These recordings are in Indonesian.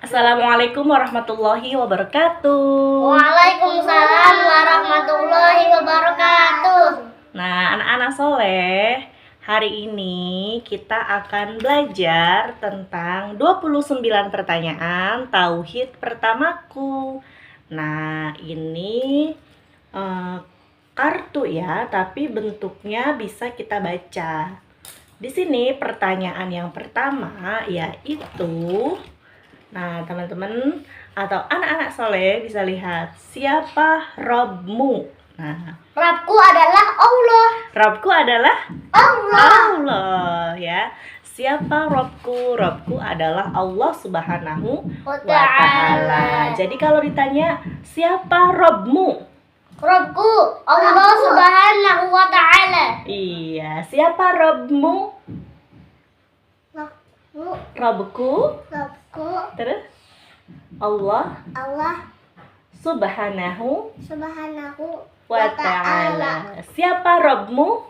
Assalamualaikum warahmatullahi wabarakatuh. Waalaikumsalam warahmatullahi wabarakatuh. Nah, anak-anak soleh, hari ini kita akan belajar tentang 29 pertanyaan tauhid pertamaku. Nah, ini kartu ya, tapi bentuknya bisa kita baca. Di sini pertanyaan yang pertama yaitu, nah teman-teman atau anak-anak soleh bisa lihat, siapa Robmu? Nah, Rabbku adalah Allah. Robku adalah Allah. Allah ya. Siapa Robku? Robku adalah Allah Subhanahu wa Ta'ala. Jadi kalau ditanya siapa Robmu? Rabbku Allah Subhanahu wa Ta'ala. Iya, siapa Robmu? Robku. Terus Allah Subhanahu wa Ta'ala. Siapa Robmu?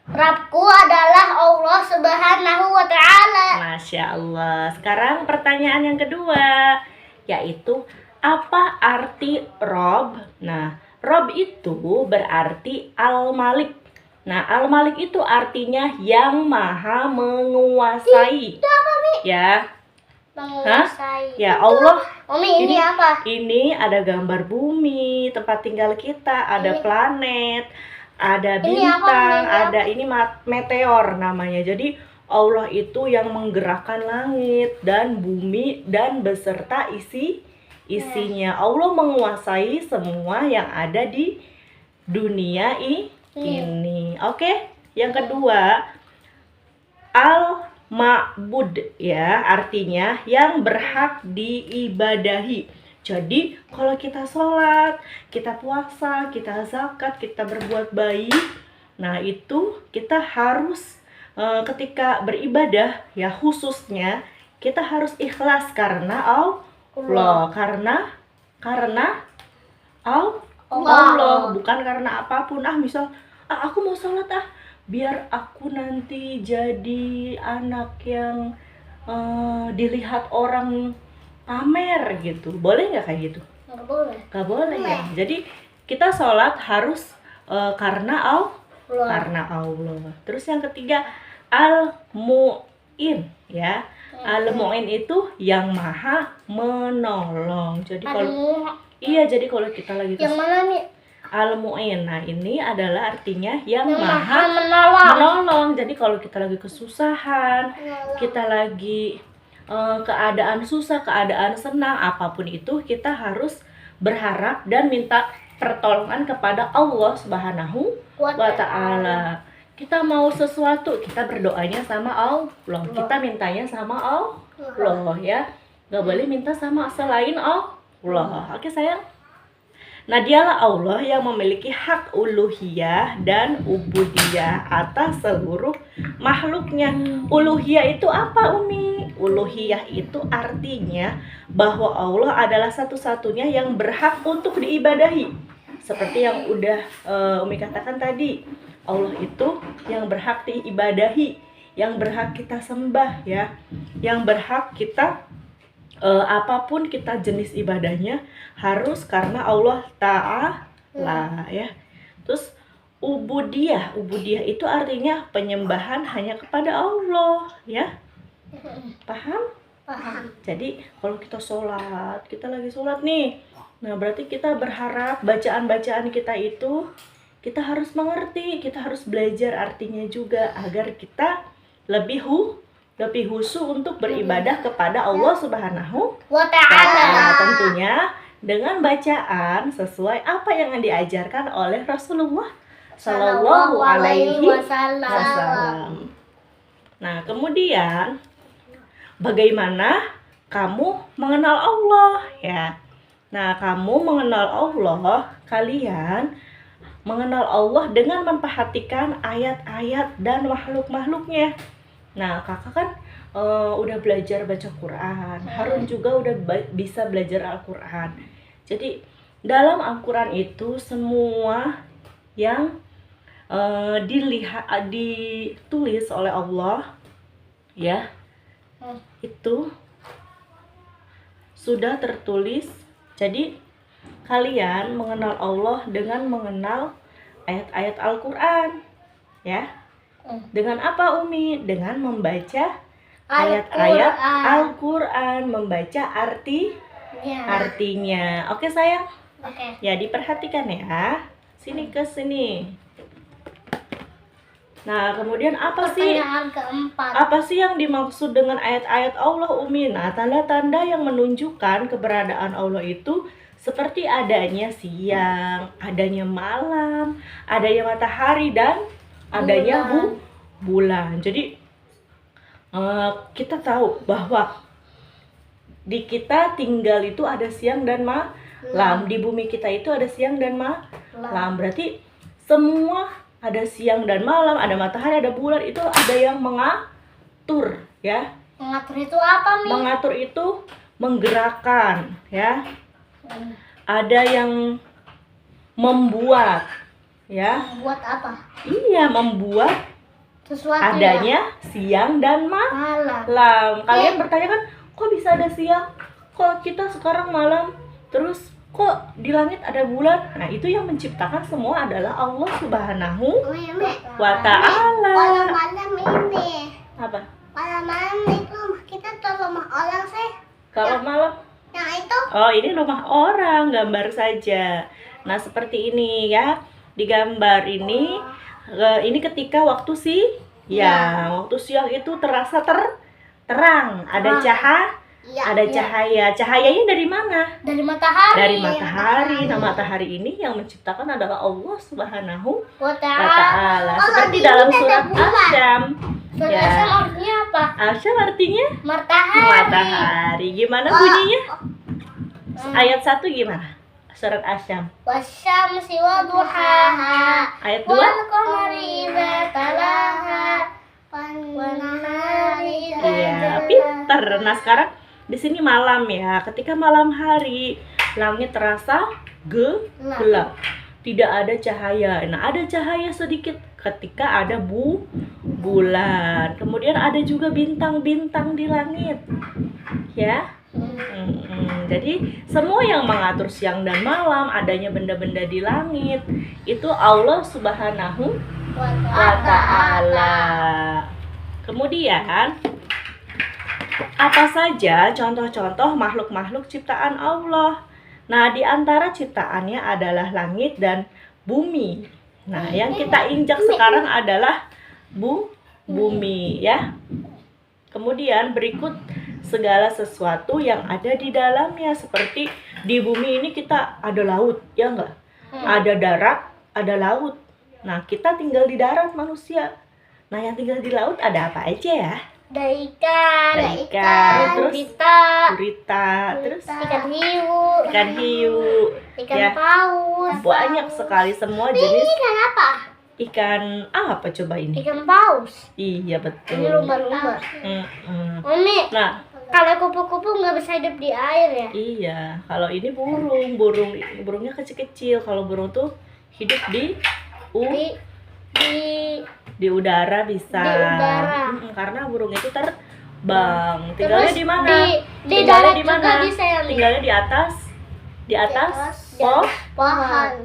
Rabbku adalah Allah Subhanahu wa Ta'ala. Masya Allah. Sekarang pertanyaan yang kedua, yaitu apa arti Rob? Nah, Rob itu berarti Al-Malik. Nah, Al-Malik itu artinya yang maha menguasai. Ya. Menguasai. Ya, Allah. Umi, ini apa? Ini ada gambar bumi, tempat tinggal kita, ada planet, ada Ini apa, bintang, Umi? ada ini meteor namanya. Jadi Allah itu yang menggerakkan langit dan bumi dan beserta isinya. Allah menguasai semua yang ada di dunia ini. Oke? Yang kedua, Al-Ma'bud ya, artinya yang berhak diibadahi. Jadi kalau kita sholat, kita puasa, kita zakat, kita berbuat baik, nah itu kita harus ketika beribadah ya, khususnya kita harus ikhlas karena Allah, karena Allah, bukan karena apapun. Misal aku mau sholat biar aku nanti jadi anak yang dilihat orang pamer gitu. Boleh nggak kayak gitu? Nggak boleh. Nggak boleh ya. Jadi kita sholat harus karena Allah. Terus yang ketiga, Al-Mu'in ya. Al-Mu'in itu yang maha menolong. Jadi kalau kita lagi Yang mana nih? Al-Mu'in. Nah, ini adalah artinya yang maha maha menolong. Jadi kalau kita lagi kesusahan, kita lagi keadaan susah, keadaan senang, apapun itu kita harus berharap dan minta pertolongan kepada Allah Subhanahu wa Ta'ala. Kita mau sesuatu, kita berdoanya sama Allah, kita mintanya sama Allah ya. Gak boleh minta sama selain Allah. Oke sayang. Nah, dialah Allah yang memiliki hak uluhiyah dan ubudiyah atas seluruh makhluknya. Uluhiyah itu apa, Umi? Uluhiyah itu artinya bahwa Allah adalah satu-satunya yang berhak untuk diibadahi. Seperti yang udah Umi katakan tadi, Allah itu yang berhak diibadahi, yang berhak kita sembah ya, yang berhak kita apapun kita jenis ibadahnya harus karena Allah Ta'ala ya. Terus ubudiyah itu artinya penyembahan hanya kepada Allah ya. Paham? Jadi kalau kita sholat, kita lagi sholat nih, nah berarti kita berharap bacaan-bacaan kita itu kita harus mengerti, kita harus belajar artinya juga agar kita lebih khusyuk untuk beribadah kepada Allah Subhanahu wa Ta'ala. Tentunya dengan bacaan sesuai apa yang diajarkan oleh Rasulullah Shallallahu Alaihi Wasallam. Nah, kemudian bagaimana kamu mengenal Allah ya? Nah, kamu mengenal Allah, kalian mengenal Allah dengan memperhatikan ayat-ayat dan makhluk-makhluknya. Nah, kakak kan udah belajar baca Quran, Harun juga udah bisa belajar Al-Quran. Jadi dalam Al-Quran itu semua yang ditulis oleh Allah ya, itu sudah tertulis. Jadi kalian mengenal Allah dengan mengenal ayat-ayat Al-Qur'an, ya. Dengan apa, Umi? Dengan membaca ayat-ayat Al-Qur'an, membaca artinya. Oke, sayang? Oke. Ya, diperhatikan ya. Sini ke sini. Nah, kemudian apa sih? Pertanyaan keempat. Apa sih yang dimaksud dengan ayat-ayat Allah, Umi? Nah, tanda-tanda yang menunjukkan keberadaan Allah itu seperti adanya siang, adanya malam, adanya matahari, dan adanya bulan. Jadi kita tahu bahwa di kita tinggal itu ada siang dan malam. Di bumi kita itu ada siang dan malam. Berarti semua ada siang dan malam, ada matahari, ada bulan, itu ada yang mengatur, ya. Mengatur itu apa, Mi? Mengatur itu menggerakkan, ya. Ada yang membuat, ya. Membuat apa? Iya, membuat Sesuatu adanya siang dan malam. Kalian bertanya kan, kok bisa ada siang? Kok kita sekarang malam? Terus kok di langit ada bulan? Nah, itu yang menciptakan semua adalah Allah Subhanahu wa Ta'ala. Malam ini. Apa? Malam itu kita tuh rumah orang sih. Kalau malam? Yang itu? Oh, ini rumah orang, gambar saja. Nah, seperti ini ya. Di gambar ini ketika waktu waktu siang itu terasa terang, ada cahaya. Cahayanya dari mana? Dari matahari. Dari matahari. Nah, matahari ini yang menciptakan adalah Allah Subhanahu wa Ta'ala. Seperti dalam surat Asyam. Surat Asyam artinya apa? Asyam artinya matahari. Gimana bunyinya? Ayat 1 gimana? Surat Asyam. Wasyamsi wa duhaha. Ayat 2. Wal qamari idza talaha. Iya, pinter. Nah, sekarang di sini malam ya. Ketika malam hari, langit terasa gelap. Tidak ada cahaya. Nah, ada cahaya sedikit ketika ada bulan. Kemudian ada juga bintang-bintang di langit. Ya. Jadi semua yang mengatur siang dan malam, adanya benda-benda di langit, itu Allah Subhanahu wa Ta'ala. Kemudian apa saja contoh-contoh makhluk-makhluk ciptaan Allah? Nah, di antara ciptaannya adalah langit dan bumi. Nah, yang kita injak sekarang adalah bumi, ya. Kemudian berikut segala sesuatu yang ada di dalamnya. Seperti di bumi ini kita ada laut, ya enggak? Ada darat, ada laut. Nah, kita tinggal di darat, manusia. Nah, yang tinggal di laut ada apa aja ya? Ada ikan, terus gurita, terus ikan hiu, ikan paus. Banyak sekali semua jenis. Ini ikan apa? Ikan apa coba ini? Ikan paus. Iya, betul. Ini lumba-lumba. Umi, Nah, kalau kupu-kupu nggak bisa hidup di air ya? iya, kalau ini burungnya kecil-kecil. Kalau burung tuh hidup di udara bisa. Di udara. Karena burung itu terbang. Tinggalnya di mana? Di darat juga bisa ya? Tinggalnya di atas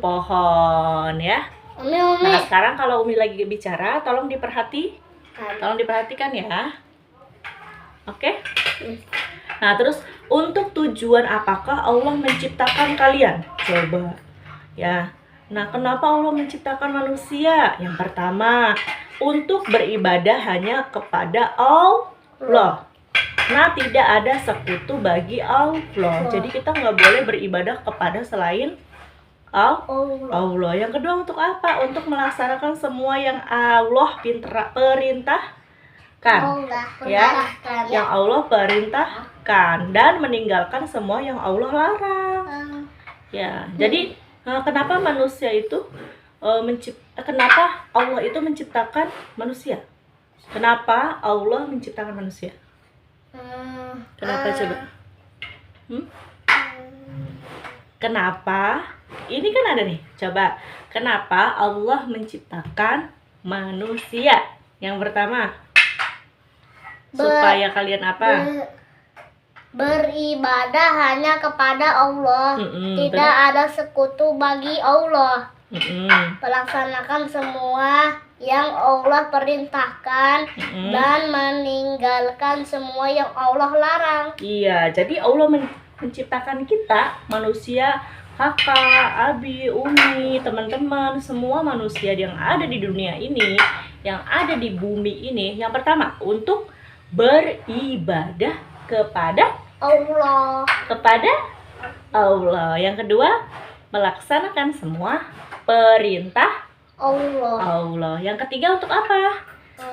pohon, ya. Umi. Nah, sekarang kalau Umi lagi bicara, tolong diperhatikan ya. Oke? Nah, terus untuk tujuan apakah Allah menciptakan kalian? Coba. Ya. Nah, kenapa Allah menciptakan manusia? Yang pertama, untuk beribadah hanya kepada Allah. Nah, tidak ada sekutu bagi Allah. Jadi kita nggak boleh beribadah kepada selain Allah. Yang kedua, untuk apa? Untuk melaksanakan semua yang Allah perintahkan. Ya, yang Allah perintahkan, dan meninggalkan semua yang Allah larang. Ya, jadi kenapa manusia itu kenapa Allah itu menciptakan manusia? Kenapa Allah menciptakan manusia? Kenapa coba? Kenapa? Ini kan ada nih. Coba. Kenapa Allah menciptakan manusia? Yang pertama, supaya kalian apa? beribadah hanya kepada Allah. Tidak terus? ada sekutu bagi Allah. Mm-mm. Melaksanakan semua yang Allah perintahkan dan meninggalkan semua yang Allah larang. Iya, jadi Allah menciptakan kita, manusia, kakak, abi, umi, teman-teman, semua manusia yang ada di dunia ini, yang ada di bumi ini, yang pertama untuk beribadah kepada Allah. Allah. Yang kedua, melaksanakan semua perintah Allah. Allah. Yang ketiga untuk apa?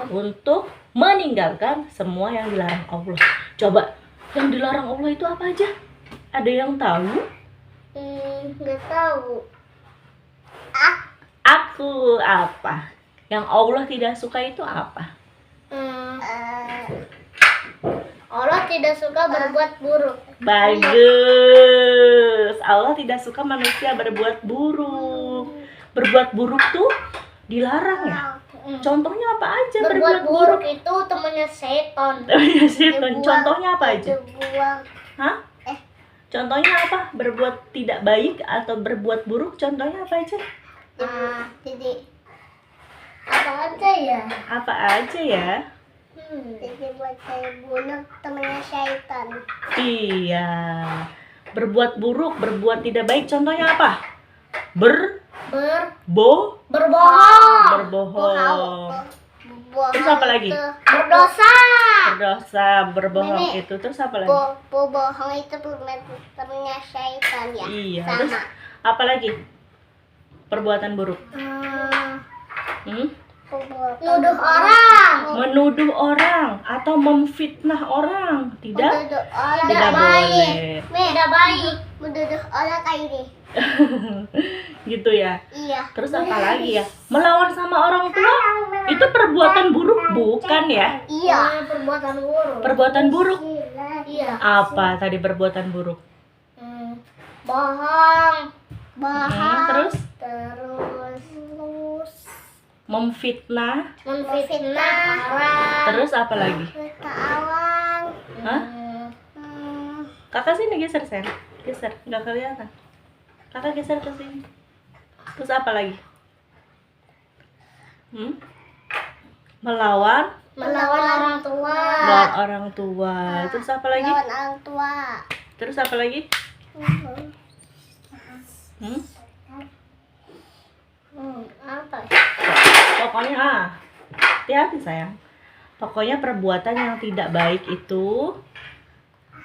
Untuk meninggalkan semua yang dilarang Allah. Coba, yang dilarang Allah itu apa aja? Ada yang tahu? Nggak tahu. Aku apa? Yang Allah tidak suka itu apa? Allah tidak suka berbuat buruk. Bagus. Allah tidak suka manusia berbuat buruk. Berbuat buruk tuh dilarang ya. Contohnya apa aja Berbuat buruk itu temannya setan. Ya setan. Contohnya apa aja? Dibuang. Hah? Contohnya apa? Berbuat tidak baik atau berbuat buruk, contohnya apa aja? Jadi apa aja ya? Apa aja ya? Jadi buat saya bunuh temannya setan. Iya. Berbuat buruk, berbuat tidak baik, contohnya apa? Berbohong. Terus apa lagi? Berdosa. Berbohong Nenek. itu. Terus apa lagi? Bohong itu temannya setan ya. Iya. Sama. Terus apa lagi? Perbuatan buruk. Nuduh orang. Menuduh orang atau memfitnah orang. Tidak Tidak boleh. Tidak baik. Menuduh orang kayak ini. Gitu ya. Iya. Terus apa lagi ya? Melawan sama orang tua itu perbuatan buruk bukan ya? Iya. Perbuatan buruk. Perbuatan buruk. Iya. Apa tadi perbuatan buruk? Bohong. Terus Terus memfitnah. memfitnah orang. Terus apa lagi? Kawan. Hah? Kakak sini geser, Sen. Geser, nggak kelihatan. Kakak geser ke sini. Terus apa lagi? Melawan Melawan orang tua. orang tua. Terus apa lagi? Melawan orang tua. Terus apa lagi? Apa? Pokoknya hati-hati sayang. Pokoknya perbuatan yang tidak baik itu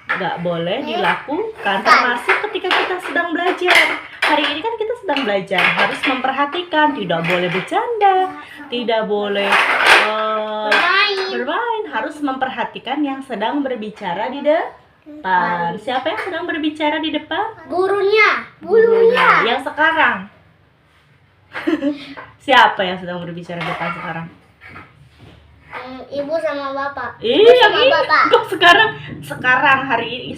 nggak boleh dilakukan, termasuk ketika kita sedang belajar. Hari ini kan kita sedang belajar, harus memperhatikan, tidak boleh bercanda, tidak boleh bermain, harus memperhatikan yang sedang berbicara di depan. Siapa yang sedang berbicara di depan? Gurunya. Yang sekarang. Siapa yang sedang berbicara di depan sekarang? Ibu sama bapak. Iya, sama bapak. kok sekarang hari ini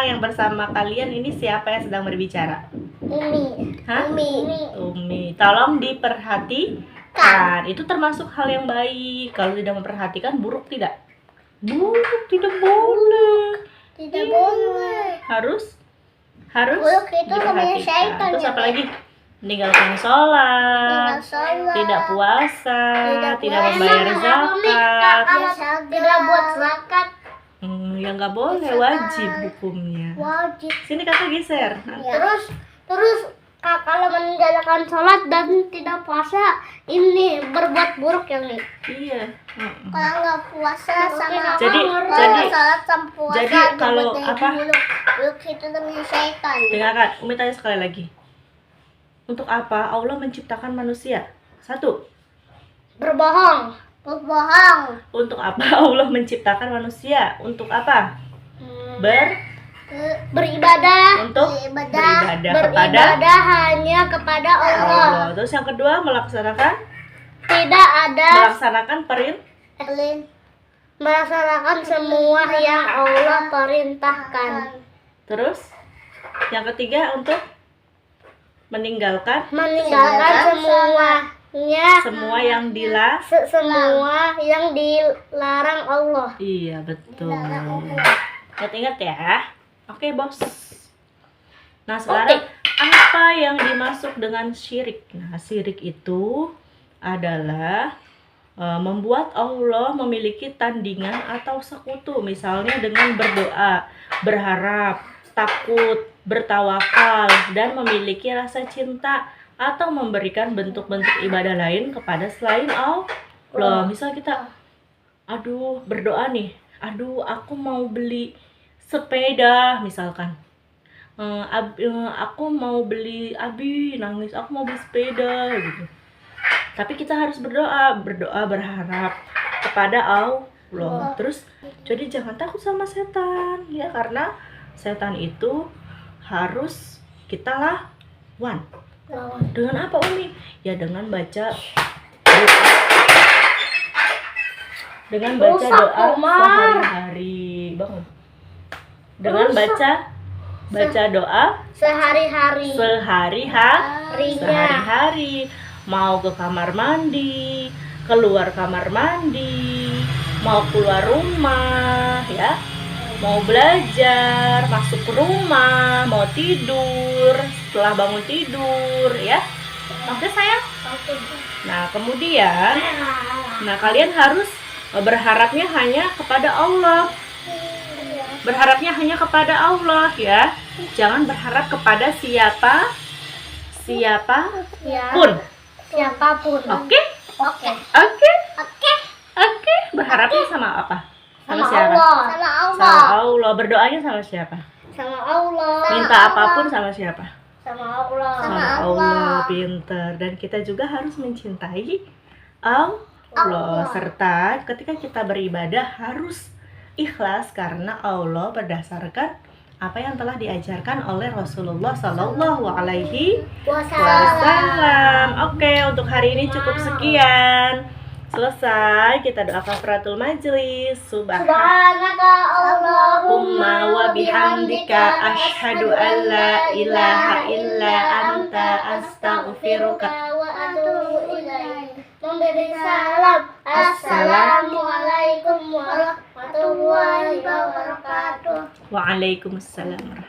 yang bersama kalian ini siapa yang sedang berbicara? Umi. Hah? Umi. Tolong diperhatikan. Itu termasuk hal yang baik. Kalau tidak memperhatikan buruk tidak? Buruk tidak boleh. Tidak boleh. Harus Buruk itu namanya diperhatikan. syaitan. Terus ya, apa lagi? Meninggalkan sholat, tidak puasa, tidak membayar zakat. Tidak buat zakat. Ya nggak boleh, wajib hukumnya. Wajib. Sini kakak geser. Terus kalau meninggalkan sholat dan tidak puasa, ini berbuat buruk yang ini. Iya. Kalau nggak puasa sama Jadi sholat sama puasa. jadi kalau apa? Buruk itu namanya syaitan. Dengarkan, Umi tanya sekali lagi. Untuk apa Allah menciptakan manusia? 1. Berbohong. Untuk apa Allah menciptakan manusia? Untuk apa? Beribadah. Untuk Beribadah hanya kepada Allah. Terus yang kedua, melaksanakan Melaksanakan semua yang Allah perintahkan. Terus yang ketiga, untuk meninggalkan semua yang semua yang dilarang Allah. Iya, betul. Ingat-ingat ya. Oke, Bos. Nah, sekarang apa yang dimaksud dengan syirik? Nah, syirik itu adalah membuat Allah memiliki tandingan atau sekutu, misalnya dengan berdoa, berharap, takut, bertawakal, dan memiliki rasa cinta atau memberikan bentuk-bentuk ibadah lain kepada selain Allah. Misal kita berdoa nih, aku mau beli sepeda misalkan. Aku mau beli, Abi nangis, aku mau beli sepeda gitu. Tapi kita harus berdoa berharap kepada Allah. Terus jadi jangan takut sama setan ya, karena setan itu harus kita lawan. Dengan apa, Umi? Ya dengan baca doa sehari-hari, bangun. Dengan baca doa sehari-hari. Mau ke kamar mandi, keluar kamar mandi, mau keluar rumah ya, mau belajar, masuk rumah, mau tidur, setelah bangun tidur ya. Oke sayang? Nah kemudian, kalian harus berharapnya hanya kepada Allah. Berharapnya hanya kepada Allah ya. Jangan berharap kepada siapapun. Oke. Berharapnya sama apa? Sama siapa? Sama Allah. Berdoanya sama siapa? Sama Allah. Minta apapun sama siapa? Sama Allah. Sama Allah. Pinter. Dan kita juga harus mencintai Allah. Serta ketika kita beribadah harus ikhlas karena Allah berdasarkan apa yang telah diajarkan oleh Rasulullah Sallallahu Alaihi Wasallam. Oke, untuk hari ini cukup sekian. Selesai, kita doa kafaratul majlis. Subhanaka Allahumma wa bihamdika asyhadu an la ilaha illa anta astaghfiruka wa atubu ilaik. Memberi salam. Assalamualaikum warahmatullahi wabarakatuh. Waalaikumsalam.